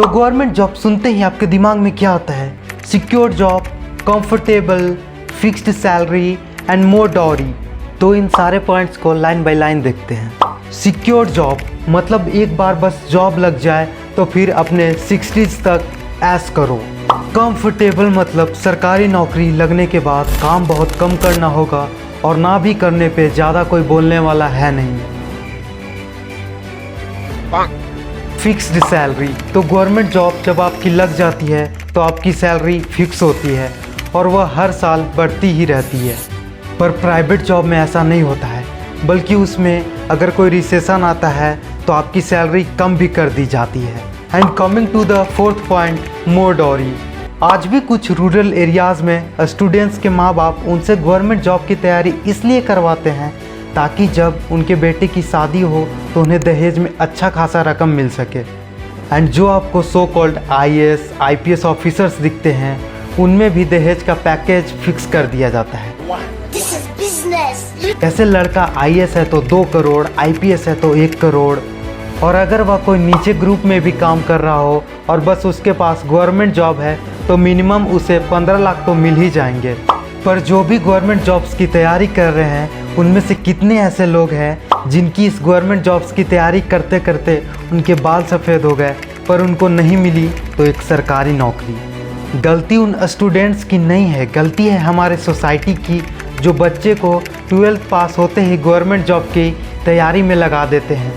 तो government job सुनते ही आपके दिमाग में क्या आता है? Secure job, comfortable, fixed salary and more dowry. तो इन सारे पॉइंट्स को लाइन बाय लाइन देखते हैं। सिक्योर जॉब मतलब एक बार बस जॉब लग जाए तो फिर अपने 60s तक ऐश करो। कंफर्टेबल मतलब सरकारी नौकरी लगने के बाद काम बहुत कम करना होगा और ना भी करने पे ज़्यादा कोई बोलने वाला है नहीं। फिक्स्ड सैलरी तो गवर्नमेंट जॉब जब आपकी लग जाती है तो आपकी सैलरी फिक्स होती है और वह हर साल बढ़ती ही रहती है। पर प्राइवेट जॉब में ऐसा नहीं होता है, बल्कि उसमें अगर कोई रिसेशन आता है तो आपकी सैलरी कम भी कर दी जाती है। And coming to the fourth point, more dowry. आज भी कुछ रूरल एरियाज़ में स्टूडेंट्स के माँ बाप उनसे गवर्नमेंट जॉब की तैयारी इसलिए करवाते हैं ताकि जब उनके बेटे की शादी हो तो उन्हें दहेज में अच्छा खासा रकम मिल सके। एंड जो आपको so called IAS, IPS officers दिखते हैं उनमें भी दहेज का पैकेज फिक्स कर दिया जाता है। ऐसे लड़का IAS है तो 2 करोड़, IPS है तो 1 करोड़, और अगर वह कोई नीचे ग्रुप में भी काम कर रहा हो और बस उसके पास गवर्नमेंट जॉब है तो मिनिमम उसे 15 लाख तो मिल ही जाएंगे। पर जो भी गवर्नमेंट जॉब्स की तैयारी कर रहे हैं उनमें से कितने ऐसे लोग हैं जिनकी इस गवर्नमेंट जॉब्स की तैयारी करते करते उनके बाल सफ़ेद हो गए पर उनको नहीं मिली तो एक सरकारी नौकरी। गलती उन स्टूडेंट्स की नहीं है, गलती है हमारे सोसाइटी की, जो बच्चे को 12th पास होते ही गवर्नमेंट जॉब की तैयारी में लगा देते हैं।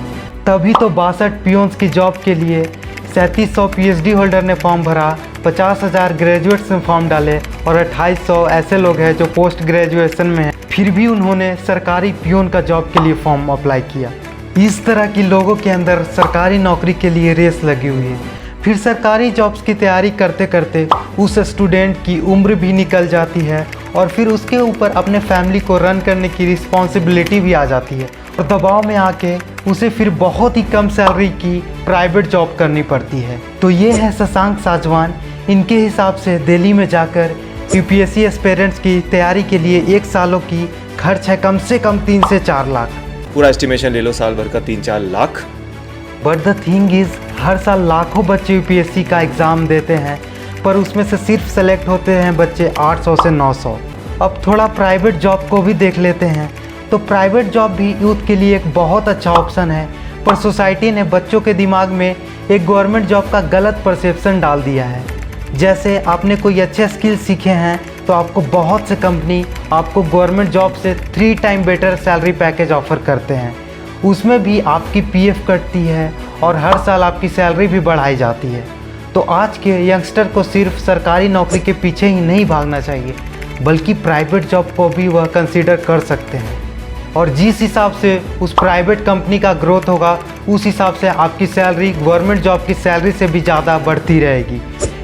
तभी तो 62 पियोन्स की जॉब के लिए 3700 PhD होल्डर ने फॉर्म भरा, 50,000 ग्रेजुएट्स ने फॉर्म डाले और 2800 ऐसे लोग हैं जो पोस्ट ग्रेजुएशन में हैं, फिर भी उन्होंने सरकारी पियोन का जॉब के लिए फॉर्म अप्लाई किया। इस तरह की लोगों के अंदर सरकारी नौकरी के लिए रेस लगी हुई है। फिर सरकारी जॉब्स की तैयारी करते करते उस स्टूडेंट की उम्र भी निकल जाती है और फिर उसके ऊपर अपने फैमिली को रन करने की रिस्पॉन्सिबिलिटी भी आ जाती है और दबाव में आके उसे फिर बहुत ही कम सैलरी की प्राइवेट जॉब करनी पड़ती है। तो ये है शशांक साजवान। इनके हिसाब से दिल्ली में जाकर UPSC एस्पिरेंट्स की तैयारी के लिए 1 सालों की खर्च है कम से कम 3 से 4 लाख। पूरा एस्टिमेशन ले लो साल भर का 3-4 lakh. But the thing is her साल लाखों बच्चे UPSC का एग्ज़ाम देते हैं पर उसमें से सिर्फ सेलेक्ट होते हैं बच्चे 800 से 900। अब थोड़ा प्राइवेट जॉब को भी देख लेते हैं। तो प्राइवेट जॉब भी यूथ के लिए एक बहुत अच्छा ऑप्शन है, पर सोसाइटी ने बच्चों के दिमाग में एक गवर्नमेंट जॉब का गलत परसेप्शन डाल दिया है। जैसे आपने कोई अच्छे स्किल सीखे हैं तो आपको बहुत से कंपनी आपको गवर्नमेंट जॉब से 3 time better salary package offer करते हैं। उसमें भी आपकी PF कटती है और हर साल आपकी सैलरी भी बढ़ाई जाती है। तो आज के यंगस्टर को सिर्फ सरकारी नौकरी के पीछे ही नहीं भागना चाहिए, बल्कि प्राइवेट जॉब को भी वह कंसीडर कर सकते हैं। और जिस हिसाब से उस प्राइवेट कंपनी का ग्रोथ होगा उस हिसाब से आपकी सैलरी गवर्नमेंट जॉब की सैलरी से भी ज़्यादा बढ़ती रहेगी।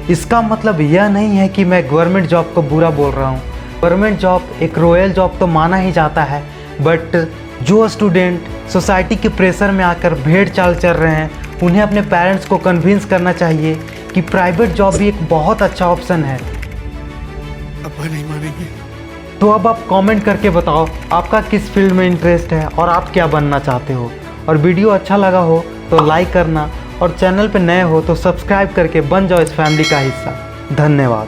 इसका मतलब यह नहीं है कि मैं गवर्नमेंट जॉब को बुरा बोल रहा हूँ। गवर्नमेंट जॉब एक रॉयल जॉब तो माना ही जाता है, बट जो स्टूडेंट सोसाइटी के प्रेशर में आकर भेड़ चाल चल रहे हैं उन्हें अपने पेरेंट्स को कन्विंस करना चाहिए कि प्राइवेट जॉब भी एक बहुत अच्छा ऑप्शन है। अब नहीं मानेंगे। तो अब आप कमेंट करके बताओ आपका किस फील्ड में इंटरेस्ट है और आप क्या बनना चाहते हो। और वीडियो अच्छा लगा हो तो लाइक करना और चैनल पे नए हो तो सब्सक्राइब करके बन जाओ इस फैमिली का हिस्सा। धन्यवाद।